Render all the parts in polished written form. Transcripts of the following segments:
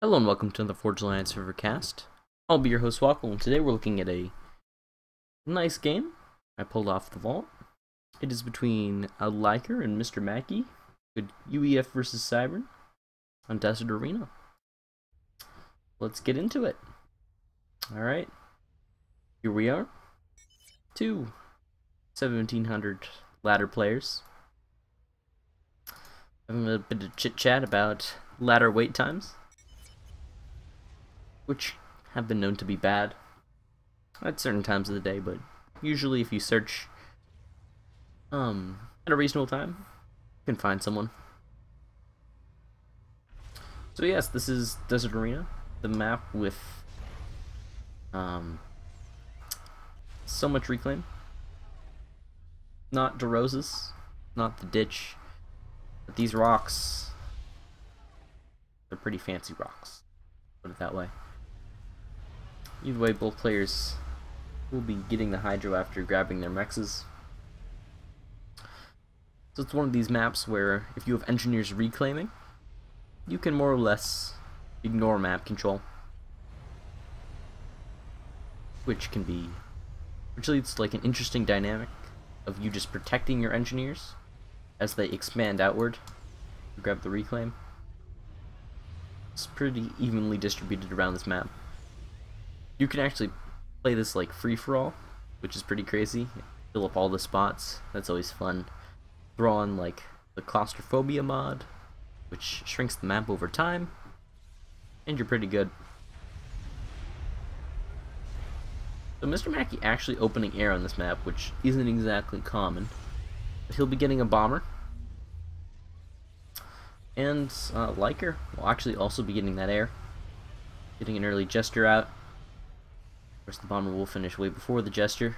Hello and welcome to the Forge Alliance Servercast. I'll be your host Swkoll, and today we're looking at a nice game I pulled off the vault. It is between a Liker and Mr. Mackey, good UEF versus Cybern on Desert Arena. Let's get into it. Alright, here we are. Two 1700 ladder players. Having a bit of chit chat about ladder wait times, which have been known to be bad at certain times of the day, but usually if you search at a reasonable time, you can find someone. So yes, this is Desert Arena, the map with so much reclaim. Not DeRoses, not the ditch, but these rocks, they're pretty fancy rocks, put it that way. Either way, both players will be getting the Hydro after grabbing their mexes. So it's one of these maps where if you have engineers reclaiming, you can more or less ignore map control, which leads to like an interesting dynamic of you just protecting your engineers as they expand outward to grab the reclaim. It's pretty evenly distributed around this map. You can actually play this like free-for-all, which is pretty crazy. Fill up all the spots, that's always fun. Throw on like the claustrophobia mod, which shrinks the map over time, and you're pretty good. So Mr. Mackey actually opening air on this map, which isn't exactly common, but he'll be getting a bomber. And Liker will actually also be getting that air, getting an early Jester out. Of course, the bomber will finish way before the Jester.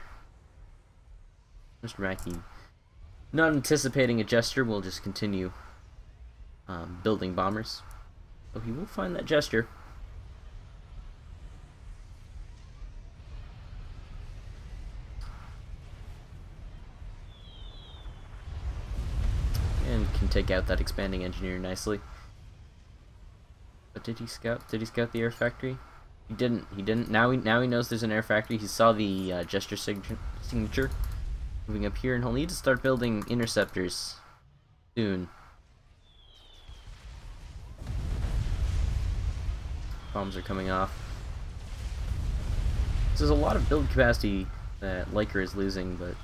Mr. Mackey, not anticipating a Jester, will just continue building bombers. So he will find that Jester. And can take out that expanding engineer nicely. But did he scout? Did he scout the air factory? He didn't. Now he knows there's an air factory. He saw the Jester signature moving up here, and he'll need to start building interceptors soon. Bombs are coming off. So there's a lot of build capacity that Liker is losing, but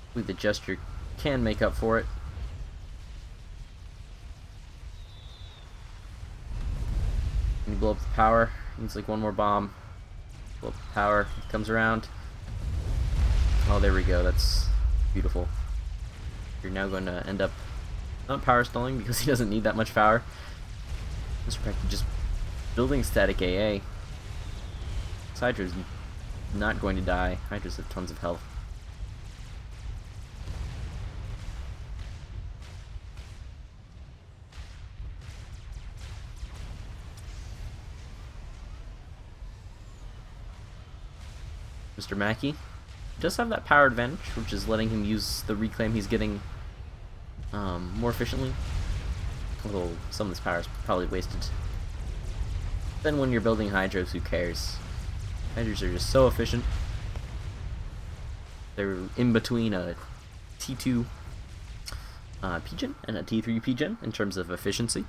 hopefully the Jester can make up for it. Can you blow up the power? Needs like one more bomb. Blow up the power. It comes around. Oh, there we go. That's beautiful. You're now going to end up not power stalling because he doesn't need that much power. Mr. Mackey just building static AA. This Hydra's not going to die. Hydra's have tons of health. Mr. Mackey does have that power advantage, which is letting him use the reclaim he's getting more efficiently. Although some of this power is probably wasted. Then when you're building Hydros, who cares? Hydros are just so efficient. They're in between a T2 P-Gen and a T3 P-Gen in terms of efficiency.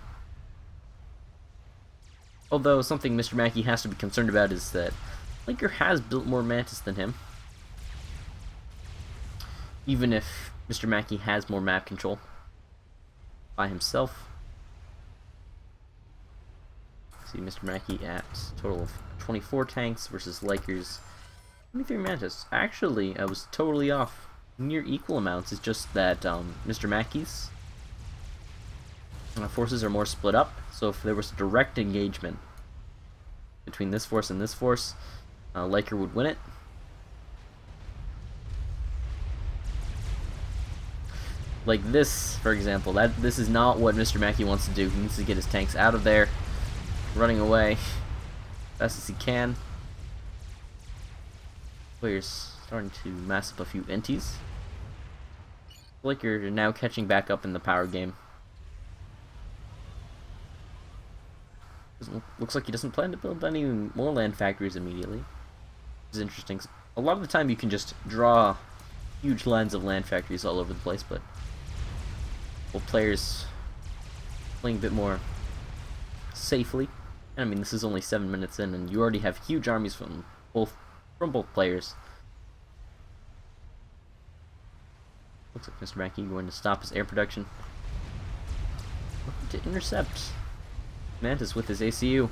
Although something Mr. Mackey has to be concerned about is that Liker has built more Mantis than him. Even if Mr. Mackey has more map control by himself. See Mr. Mackey at a total of 24 tanks versus Liker's 23 Mantis. Actually, I was totally off. Near equal amounts. It's just that Mr. Mackey's forces are more split up. So if there was direct engagement between this force and this force, Liker would win it. Like this, for example, this is not what Mr. Mackey wants to do. He needs to get his tanks out of there, running away fast as he can. Players starting to mass up a few enties. Liker now catching back up in the power game. looks like he doesn't plan to build any more land factories immediately. Which is interesting. A lot of the time you can just draw huge lines of land factories all over the place, but well, players playing a bit more safely. I mean, this is only 7 minutes in, and you already have huge armies from both players. Looks like Mr. Mackey going to stop his air production. Looking to intercept Mantis with his ACU.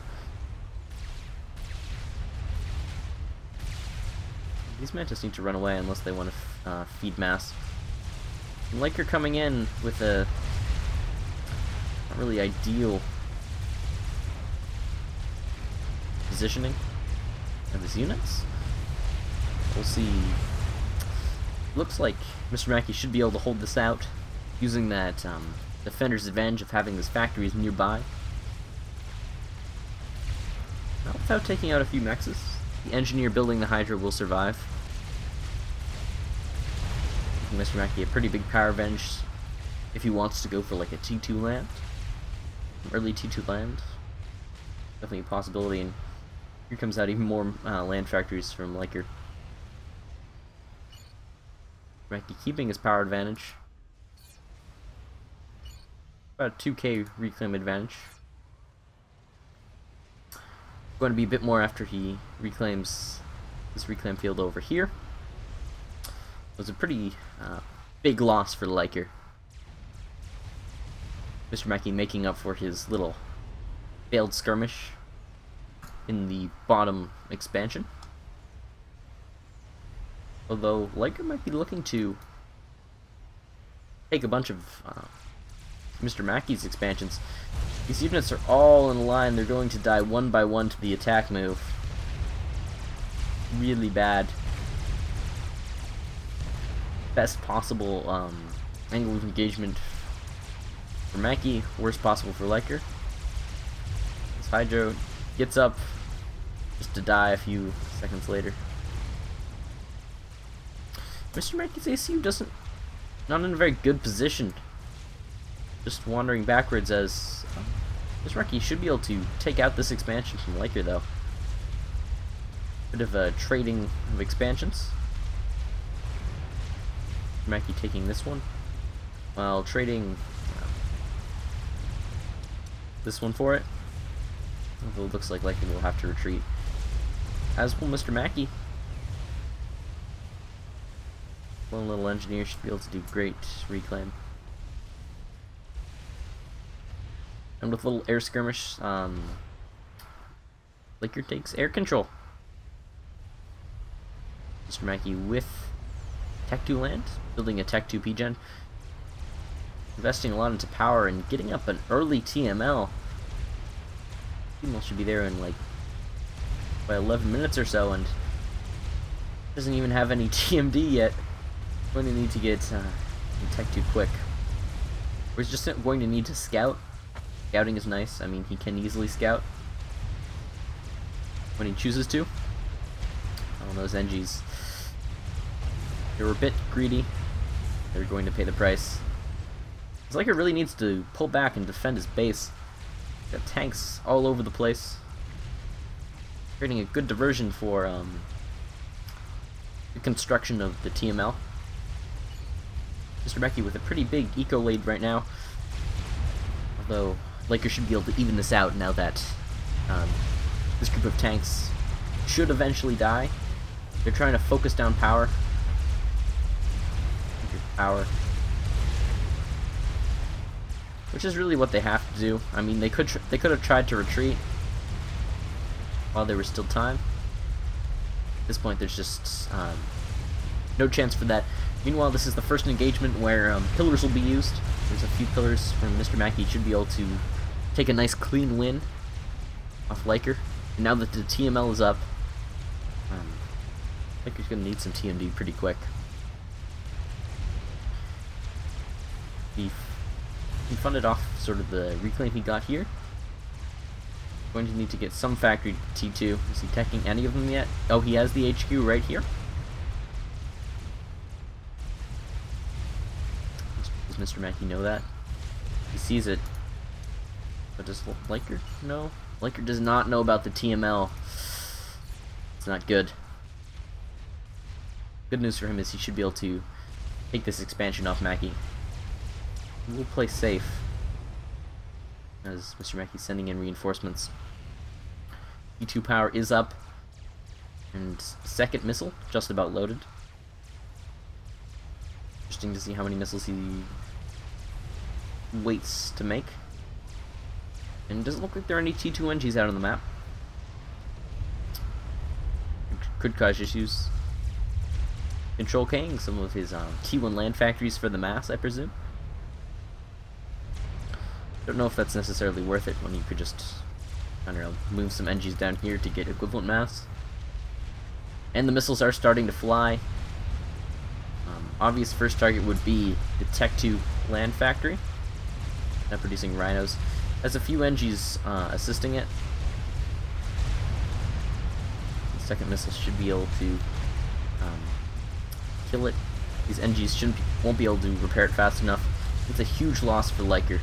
These Mantis need to run away unless they want to feed mass. And Liker coming in with a not really ideal positioning of his units. We'll see. Looks like Mr. Mackey should be able to hold this out using that defender's advantage of having his factories nearby. Not without taking out a few mexes. The engineer building the Hydra will survive. Giving Mr. Mackey a pretty big power advantage if he wants to go for like a T2 land. Early T2 land. Definitely a possibility, and here comes out even more land factories from Liker. Mackey keeping his power advantage. About a 2k reclaim advantage. Going to be a bit more after he reclaims this reclaim field over here. It was a pretty big loss for Liker. Mr. Mackey making up for his little failed skirmish in the bottom expansion. Although Liker might be looking to take a bunch of Mr. Mackey's expansions. These units are all in line. They're going to die one by one to the attack move. Really bad. Best possible angle of engagement for Mackey. Worst possible for Liker. This Hydro gets up just to die a few seconds later. Mr. Mackey's ACU not in a very good position. Just wandering backwards as Mr. Mackey should be able to take out this expansion from Liker though. Bit of a trading of expansions. Mr. Mackey taking this one while trading this one for it. Although it looks like Liker will have to retreat. As will Mr. Mackey. One little engineer should be able to do great reclaim. And with little air skirmish, Liker takes air control. Mr. Mackey with Tech 2 land, building a Tech 2 PGen, investing a lot into power and getting up an early TML. TML should be there in like by 11 minutes or so, and doesn't even have any TMD yet. Going to need to get Tech 2 quick. We're just going to need to scout. Scouting is nice. I mean, he can easily scout when he chooses to. Oh, those NGs. They were a bit greedy. They're going to pay the price. It's like it really needs to pull back and defend his base. Got tanks all over the place. Creating a good diversion for the construction of the TML. Mr. Mackey with a pretty big eco lead right now. Although Liker should be able to even this out now that this group of tanks should eventually die. They're trying to focus down power. Which is really what they have to do. I mean, they could have tried to retreat while there was still time. At this point, there's just no chance for that. Meanwhile, this is the first engagement where pillars will be used. There's a few pillars from Mr. Mackey. Should be able to take a nice clean win off Liker. And now that the TML is up, Liker's going to need some TMD pretty quick. He funded off sort of the reclaim he got here. Going to need to get some factory T2. Is he teching any of them yet? Oh, he has the HQ right here. Does Mr. Mackey know that? He sees it. But does Liker know? Liker does not know about the TML. It's not good. Good news for him is he should be able to take this expansion off Mackie. We'll play safe as Mr. Mackey's sending in reinforcements. E2 power is up, and second missile just about loaded. Interesting to see how many missiles he waits to make. And it doesn't look like there are any T2 NGs out on the map. Could cause issues. Control King some of his T1 land factories for the mass, I presume. Don't know if that's necessarily worth it when you could just, I don't know, move some NGs down here to get equivalent mass. And the missiles are starting to fly. Obvious first target would be the Tech 2 land factory. Now producing rhinos. Has a few NGs assisting it. The second missile should be able to kill it. These NGs won't be able to repair it fast enough. It's a huge loss for Liker,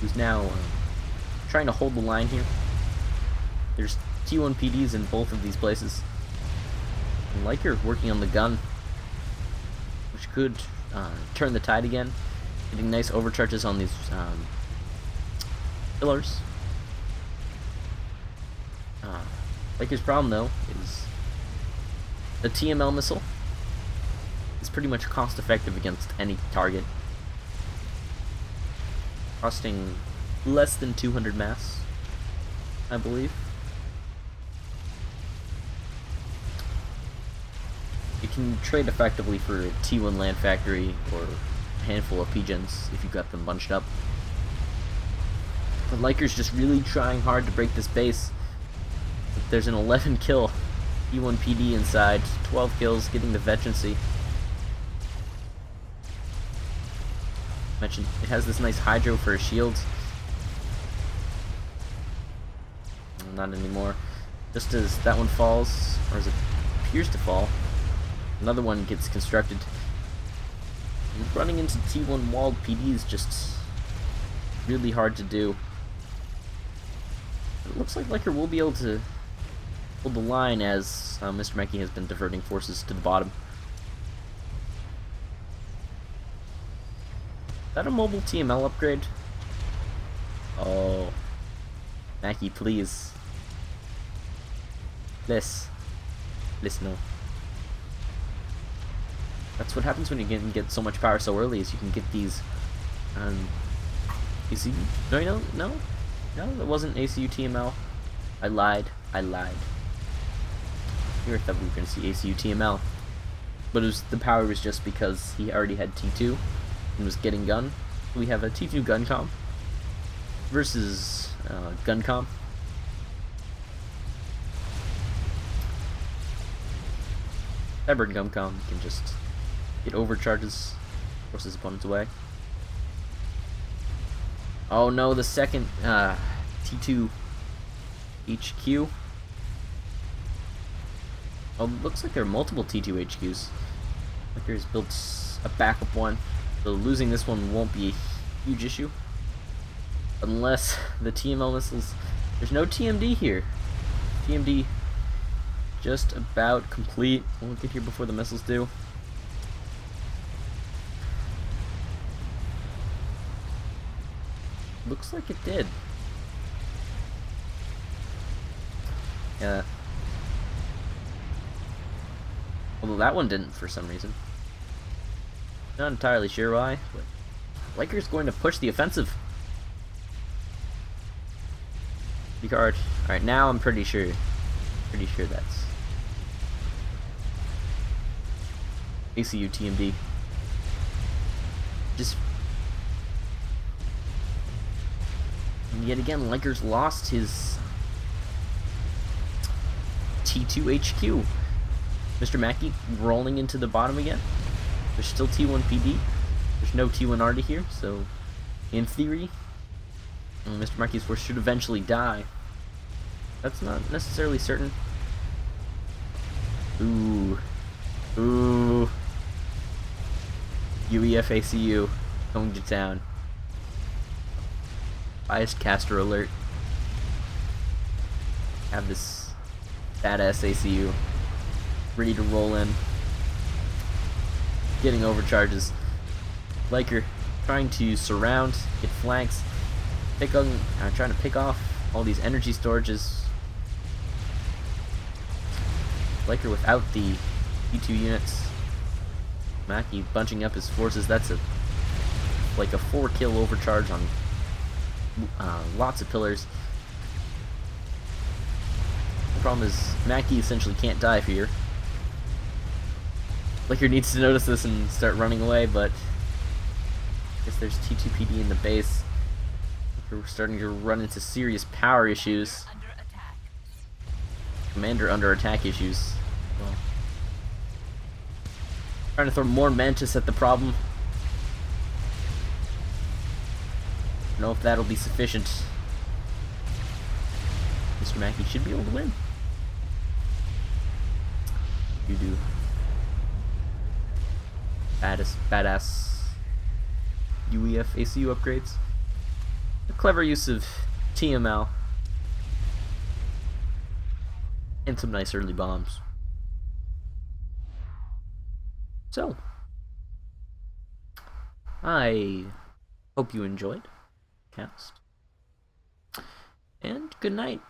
who's now trying to hold the line here. There's T1 PDs in both of these places. And Liker working on the gun, which could turn the tide again. Getting nice overcharges on these pillars. Liker's problem, though, is the TML missile is pretty much cost-effective against any target. Costing less than 200 mass, I believe. You can trade effectively for a T1 land factory or a handful of pigeons if you've got them bunched up. But Liker's just really trying hard to break this base. There's an 11 kill E1 PD inside, 12 kills, getting the veterancy. Mentioned it has this nice hydro for a shield. Not anymore. Just as that one falls, or as it appears to fall, another one gets constructed. And running into T1 walled PD is just really hard to do. It looks like Liker will be able to hold the line as Mr. Mackey has been diverting forces to the bottom. Is that a mobile TML upgrade? Oh. Mackey, please. Please, no. That's what happens when you get so much power so early, is you can get these ACU. No, it wasn't ACU TML. I lied. Here I thought we were going to see ACU TML, but the power was just because he already had T2 and was getting gun. We have a T2 gun comp versus gun comp. Cyber gun comp can just get overcharges, force his opponents away. Oh no, the second T2 HQ. Oh, looks like there are multiple T2 HQs. Liker's built a backup one, so losing this one won't be a huge issue. Unless the TML missiles... There's no TMD here. TMD just about complete. Won't get here before the missiles do. Looks like it did. Yeah. Although that one didn't for some reason. Not entirely sure why, but Liker's going to push the offensive. Picard. Alright, now I'm pretty sure that's ACU TMD. Just and yet again, Liker's lost his T2 HQ. Mr. Mackey rolling into the bottom again. There's still T1 PD. There's no T1 Arty here, so in theory, Mr. Mackey's force should eventually die. That's not necessarily certain. Ooh. UEF ACU coming to town. Biased caster alert. Have this badass ACU ready to roll in. Getting overcharges. Liker trying to surround, get flanks, trying to pick off all these energy storages. Liker without the E2 units. Mackie bunching up his forces. That's like a 4-kill overcharge on lots of pillars. The problem is Mackie essentially can't die here. Liker needs to notice this and start running away, but I guess there's T2PD in the base. We're starting to run into serious power issues. Commander under attack issues. Well, trying to throw more Mantis at the problem. Don't know if that'll be sufficient. Mr. Mackie should be able to win. You do. Badass UEF ACU upgrades. A clever use of TML. And some nice early bombs. So, I hope you enjoyed cast. And good night.